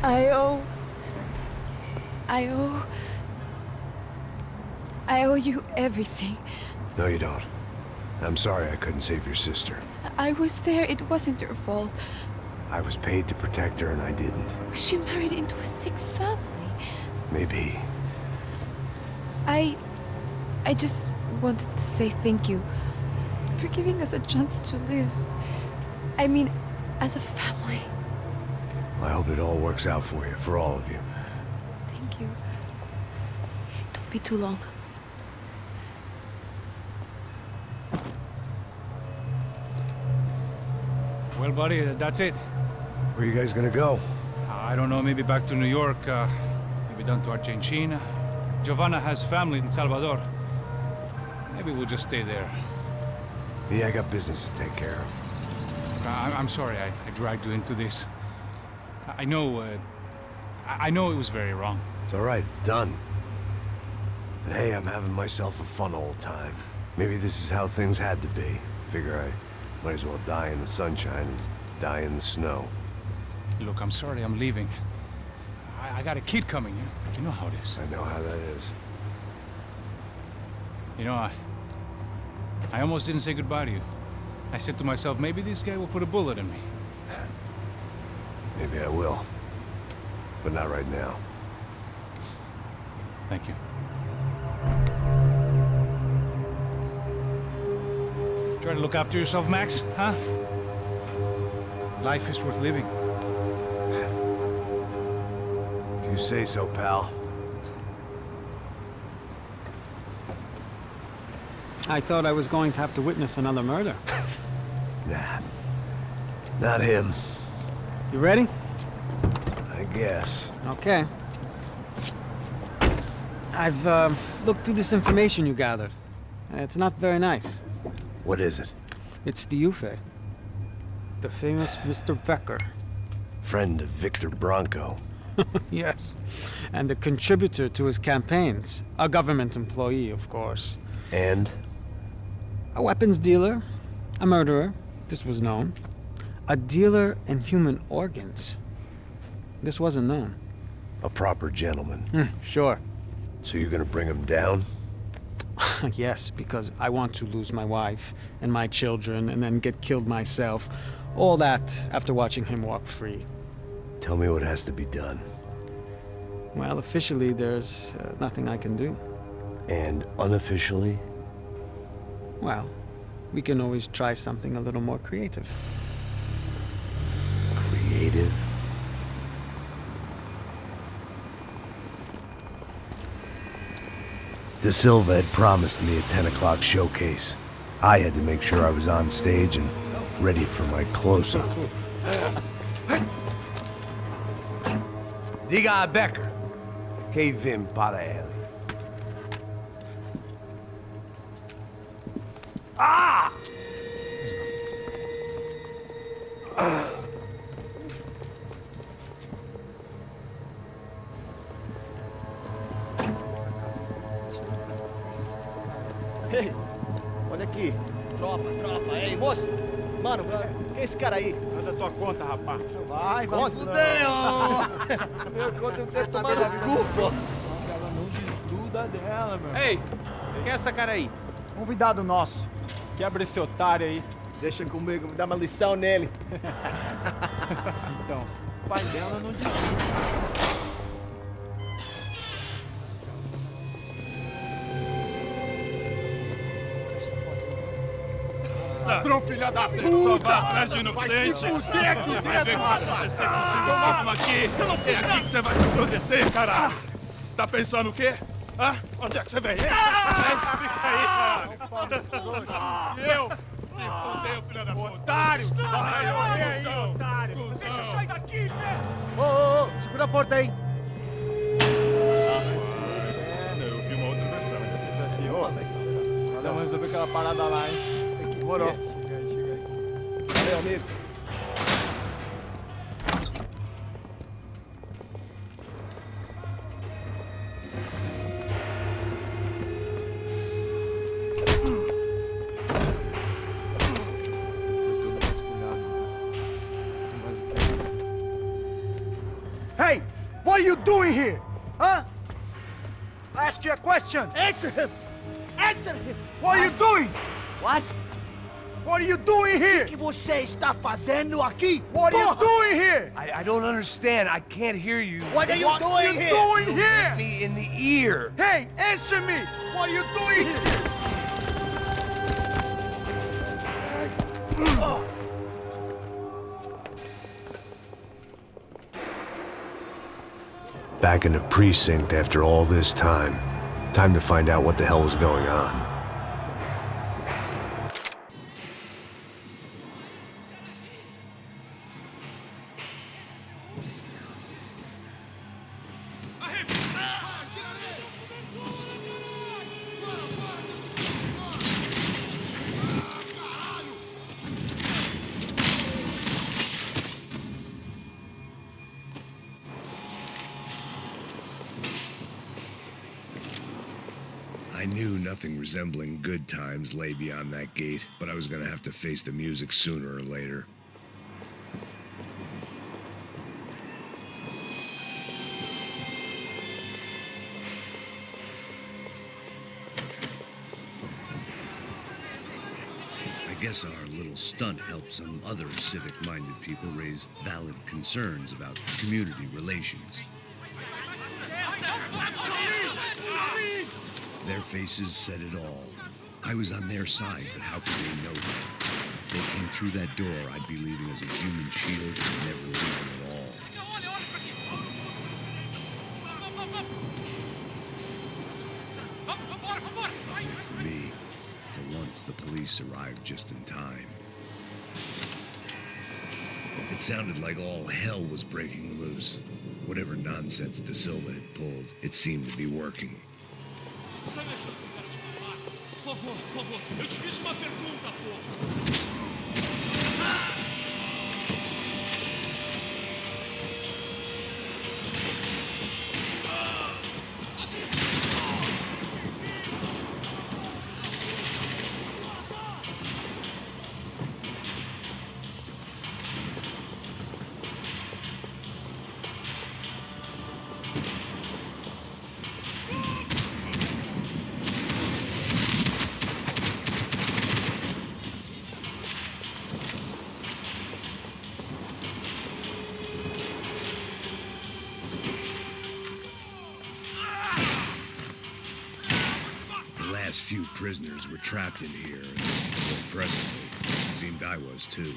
I owe... I owe you everything. No, you don't. I'm sorry I couldn't save your sister. I was there. It wasn't your fault. I was paid to protect her and I didn't. She married into a sick family. Maybe. I just wanted to say thank you for giving us a chance to live. I mean, as a family. I hope it all works out for you, for all of you. Thank you. Don't be too long. Well, buddy, that's it. Where are you guys gonna go? I don't know, maybe back to New York, maybe down to Argentina. Giovanna has family in Salvador. Maybe we'll just stay there. Yeah, I got business to take care of. I'm sorry I dragged you into this. I know it was very wrong. It's all right, it's done. But hey, I'm having myself a fun old time. Maybe this is how things had to be. Figure I might as well die in the sunshine as die in the snow. Look, I'm sorry I'm leaving. I got a kid coming, you know how it is. I know how that is. You know, I almost didn't say goodbye to you. I said to myself, maybe this guy will put a bullet in me. Maybe I will. But not right now. Thank you. Try to look after yourself, Max, huh? Life is worth living. If you say so, pal. I thought I was going to have to witness another murder. Nah. Not him. You ready? I guess. Okay. I've looked through this information you gathered. It's not very nice. What is it? It's the Ufe. The famous Mr. Becker. Friend of Victor Bronco. Yes. And a contributor to his campaigns. A government employee, of course. And? A weapons dealer. A murderer. This was known. A dealer in human organs. This wasn't known. A proper gentleman. Sure. So you're gonna bring him down? Yes, because I want to lose my wife and my children and then get killed myself. All that after watching him walk free. Tell me what has to be done. Well, officially there's nothing I can do. And unofficially? Well, we can always try something a little more creative. Creative? De Silva had promised me a 10 o'clock showcase. I had to make sure I was on stage and ready for my close-up. Diga a Becker. Que vim para ele. Ah! Ei, olha aqui. Tropa. Ei, moço. Mano, quem é esse cara aí? Manda tua conta, rapaz. Vai se fuder, ó. Meu conta eu tenho que tomar no cu, pô. Ela não desgruda dela, meu. Ei, quem é essa cara aí? Convidado nosso. Quebra esse otário aí. Deixa comigo, vou dar uma lição nele. Então, o pai dela não desgruda. Ladrão, filha da puta! Só vai atrás de inocente! Vai se fuder aqui dentro! Vai ver o que vai acontecer contigo! Vamos aqui! Eu não fiz nada! É aqui que você vai se proteger, caralho! Tá pensando o quê? Hã? Onde é que você vem? Fica aí, caralho! E eu? Se fudeu, filha da puta! Otário! Vai, aí, otário! Deixa eu sair daqui, né? Ô, segura a porta aí! Eu vi uma outra versão. Vamos resolver aquela parada lá, hein? Demorou. Chega aí. Valeu, amigo. Hey! doing here? Huh? I ask you a question. Answer him! Answer him! What are you doing? What? What are you doing here? O que você está fazendo aqui? What are you doing here? I don't understand. I can't hear you. What are you doing here? Doing here? Me in the ear. Hey, answer me! What are you doing here? Back in the precinct after all this time. Time to find out what the hell was going on. I knew nothing resembling good times lay beyond that gate, but I was gonna have to face the music sooner or later. I guess our little stunt helped some other civic-minded people raise valid concerns about community relations. Their faces said it all. I was on their side, but how could they know that? If they came through that door, I'd be leaving as a human shield and never leaving at all. Luckily for me, for once the police arrived just in time. It sounded like all hell was breaking loose. Whatever nonsense De Silva had pulled, it seemed to be working. Por favor, eu te fiz uma pergunta, pô. The last few prisoners were trapped in here, and presently, seemed I was too.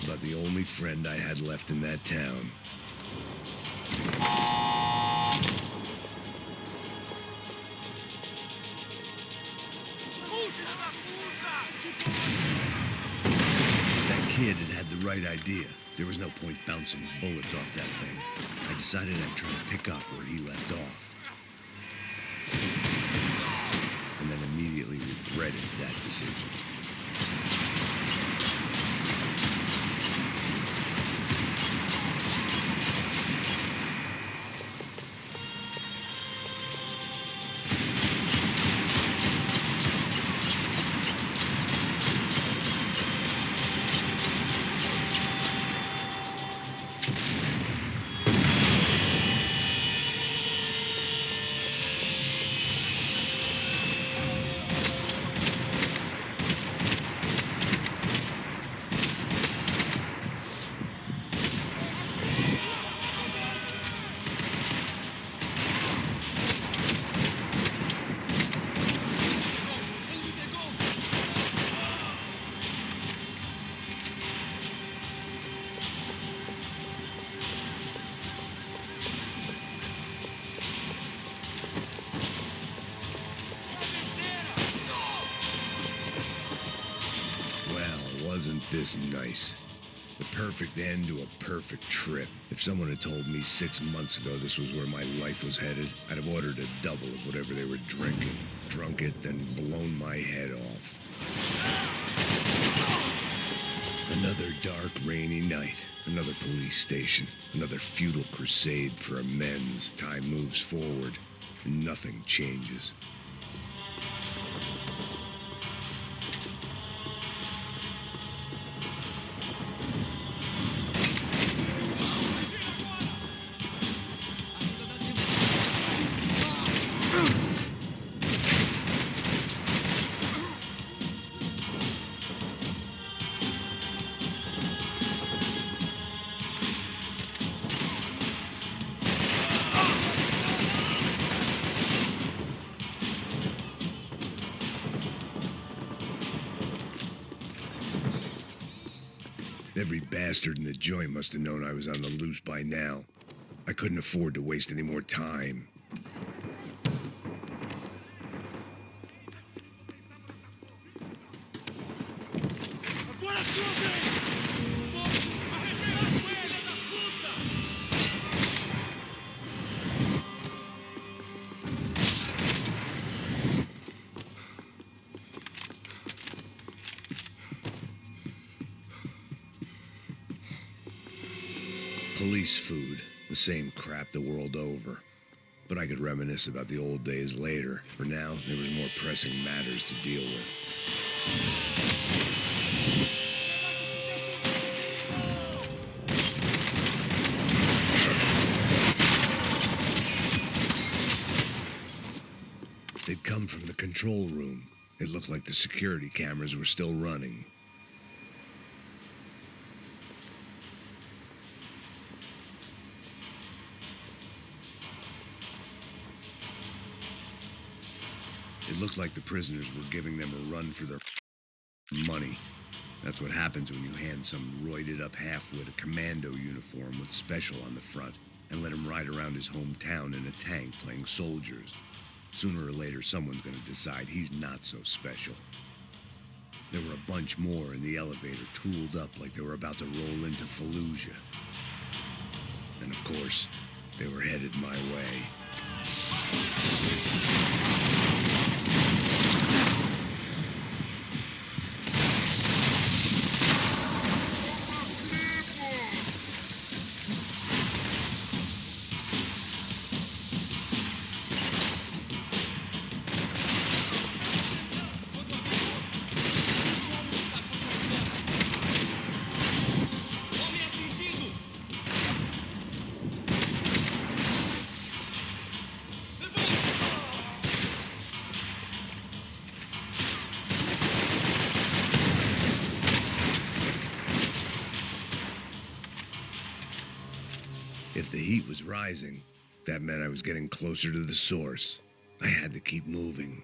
About the only friend I had left in that town. That kid had the right idea. There was no point bouncing bullets off that thing. I decided I'd try to pick up where he left off. And then immediately regretted that decision. this nice? The perfect end to a perfect trip. If someone had told me 6 months ago this was where my life was headed, I'd have ordered a double of whatever they were drinking, drunk it, then blown my head off. Another dark, rainy night. Another police station. Another futile crusade for amends. Time moves forward, and nothing changes. Every bastard in the joint must have known I was on the loose by now. I couldn't afford to waste any more time. Police food, the same crap the world over. But I could reminisce about the old days later. For now, there was more pressing matters to deal with. They'd come from the control room. It looked like the security cameras were still running. It looked like the prisoners were giving them a run for their money. That's what happens when you hand some roided-up halfwit a commando uniform with special on the front and let him ride around his hometown in a tank playing soldiers. Sooner or later, someone's gonna decide he's not so special. There were a bunch more in the elevator, tooled up like they were about to roll into Fallujah. And of course, they were headed my way. If the heat was rising, that meant I was getting closer to the source. I had to keep moving.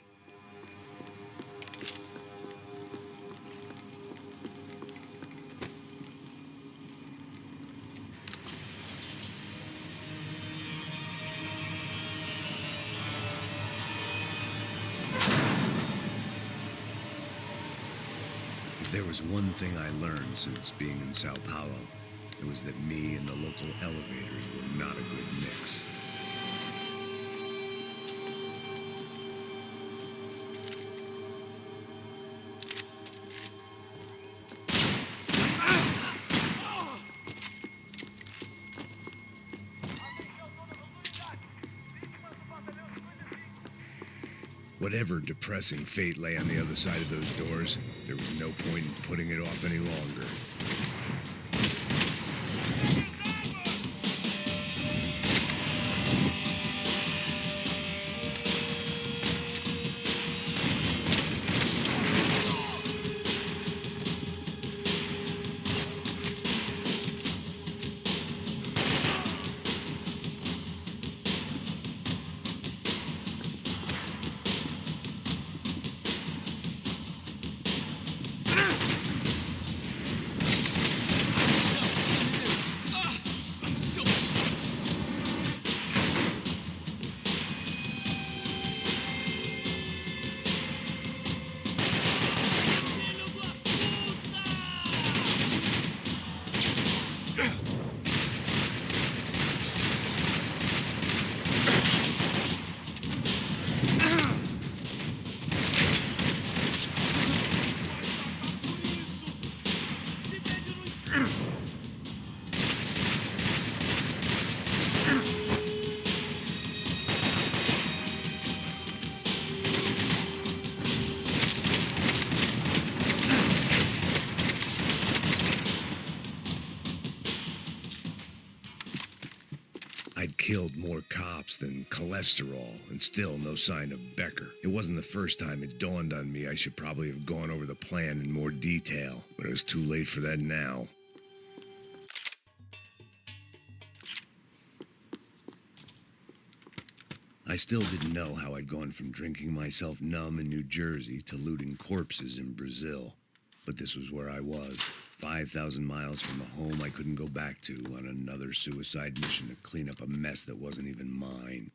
If there was one thing I learned since being in Sao Paulo, it was that me and the local elevators were not a good mix. Whatever depressing fate lay on the other side of those doors, there was no point in putting it off any longer. I'd killed more cops than cholesterol, and still no sign of Becker. It wasn't the first time it dawned on me I should probably have gone over the plan in more detail, but it was too late for that now. I still didn't know how I'd gone from drinking myself numb in New Jersey to looting corpses in Brazil. But this was where I was, 5,000 miles from a home I couldn't go back to, on another suicide mission to clean up a mess that wasn't even mine.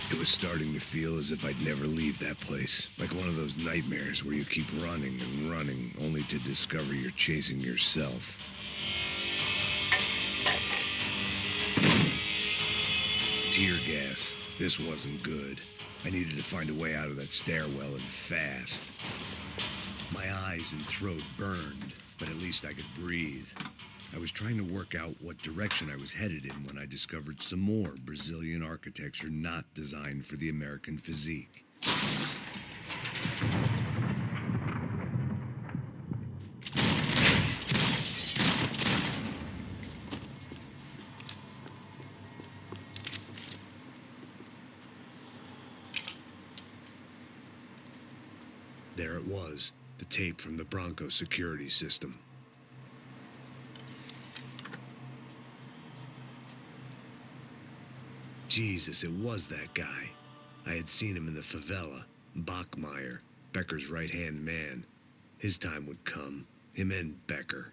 It was starting to feel as if I'd never leave that place. Like one of those nightmares where you keep running and running, only to discover you're chasing yourself. Tear gas. This wasn't good. I needed to find a way out of that stairwell, and fast. My eyes and throat burned, but at least I could breathe. I was trying to work out what direction I was headed in when I discovered some more Brazilian architecture not designed for the American physique. There it was, the tape from the Bronco security system. Jesus, it was that guy. I had seen him in the favela. Bachmeyer, Becker's right-hand man. His time would come. Him and Becker.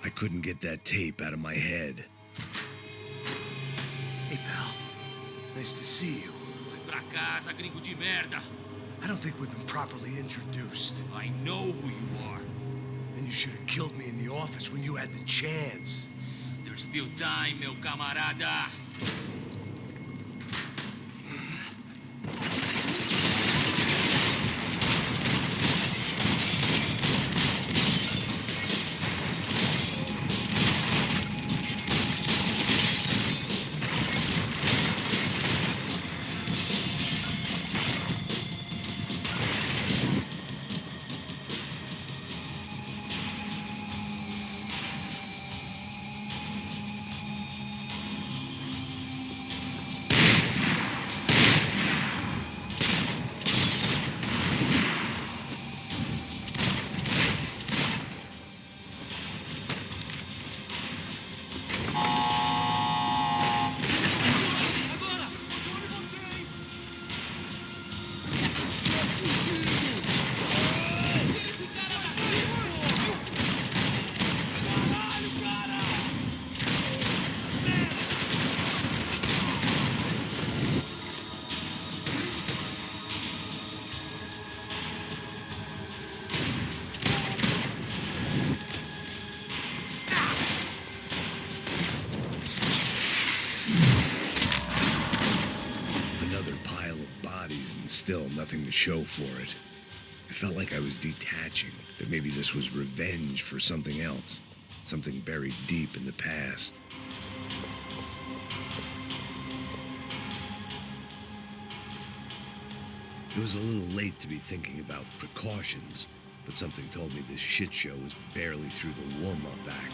I couldn't get that tape out of my head. Hey, pal. Nice to see you. Vai pra casa, gringo de merda. I don't think we've been properly introduced. I know who you are. And you should have killed me in the office when you had the chance. There's still time, meu camarada. still nothing to show for it. I felt like I was detaching, that maybe this was revenge for something else, something buried deep in the past. It was a little late to be thinking about precautions, but something told me this shit show was barely through the warm-up act.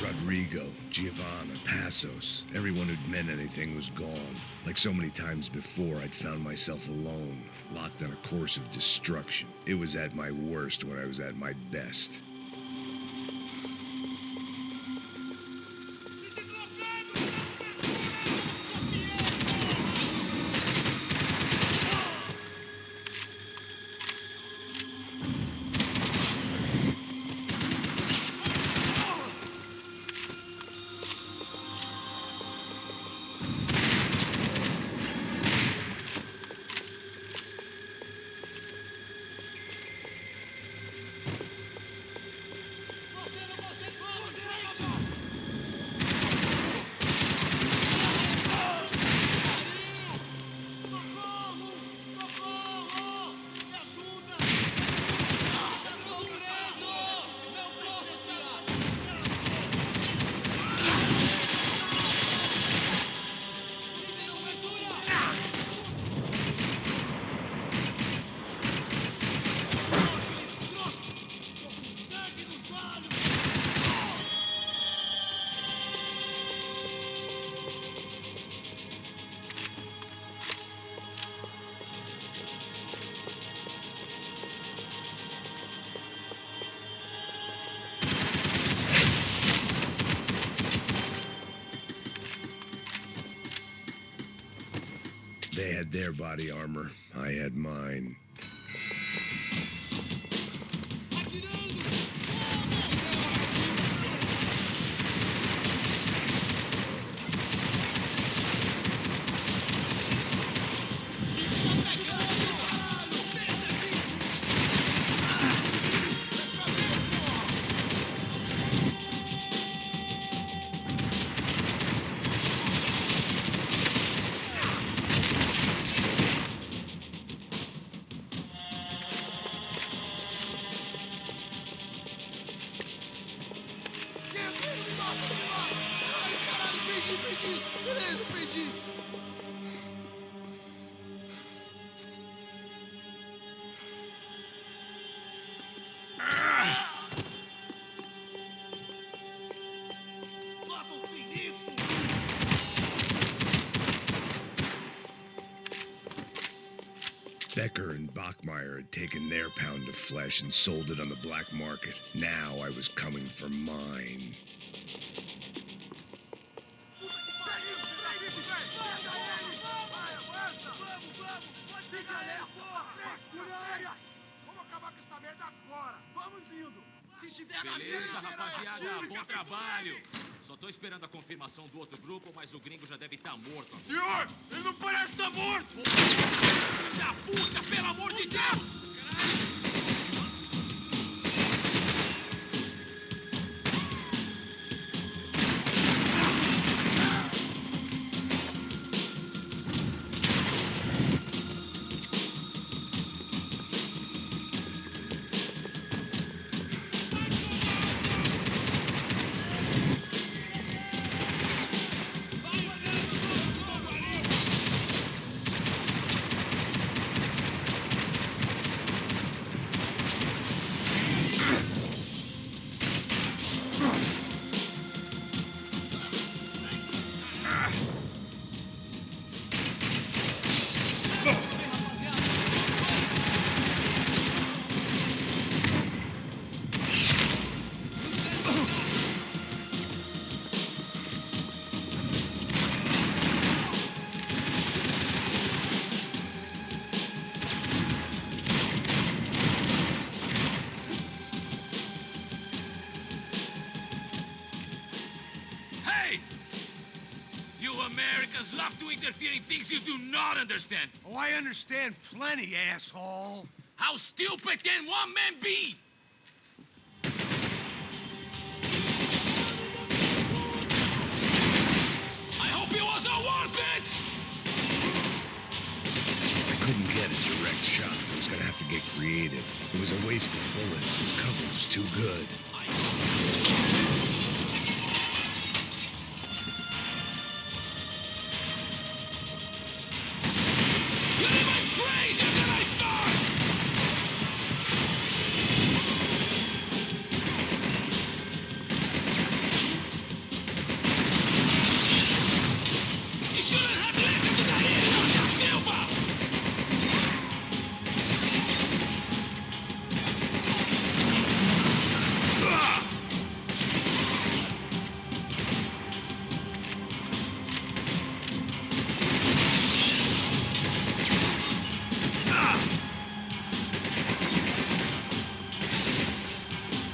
Rodrigo, Giovanna, Passos, everyone who'd meant anything was gone. Like so many times before, I'd found myself alone, locked on a course of destruction. It was at my worst when I was at my best. They had their body armor, I had mine. Becker and Bachmeyer had taken their pound of flesh and sold it on the black market. Now I was coming for mine. Beleza, rapaziada, bom trabalho. Só tô esperando a confirmação do outro grupo, mas o gringo já deve estar morto. Senhor, ele não parece estar morto! Filho da puta, pelo amor de Deus! Americans love to interfere in things you do not understand. Oh, I understand plenty, asshole. How stupid can one man be? I hope it wasn't worth it! I couldn't get a direct shot. I was gonna have to get creative. It was a waste of bullets. His cover was too good. You're even crazier than I thought! You shouldn't have listened to that idiot, Silva!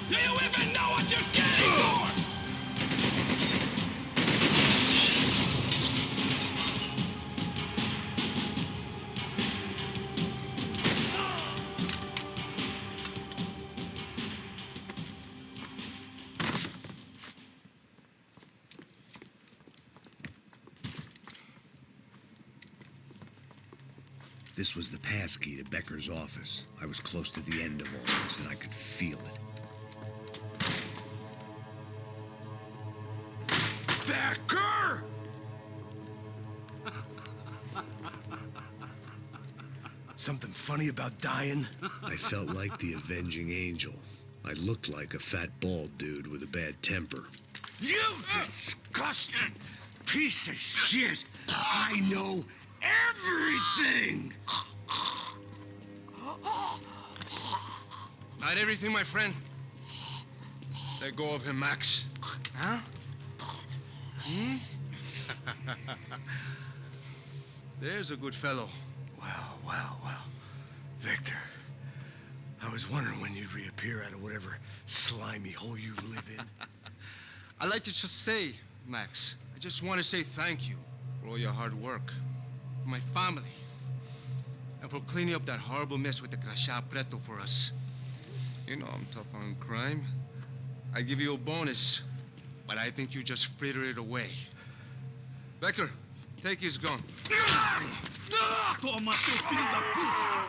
Do you even know what you're getting for? This was the passkey to Becker's office. I was close to the end of all this, and I could feel it. Becker! Something funny about dying? I felt like the avenging angel. I looked like a fat bald dude with a bad temper. You disgusting piece of shit! I know everything! Not everything, my friend. Let go of him, Max. Huh? Hmm? There's a good fellow. Well. Victor, I was wondering when you'd reappear out of whatever slimy hole you live in. I'd like to just say, Max, I just want to say thank you for all your hard work, for my family, and for cleaning up that horrible mess with the Crachá Preto for us. You know I'm tough on crime. I give you a bonus, but I think you just fritter it away. Becker, take his gun. Toma, seu filho da puta!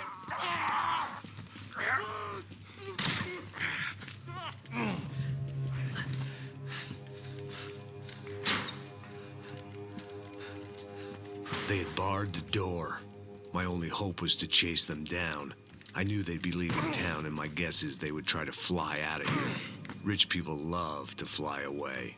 They had barred the door. My only hope was to chase them down. I knew they'd be leaving town, and my guess is they would try to fly out of here. Rich people love to fly away.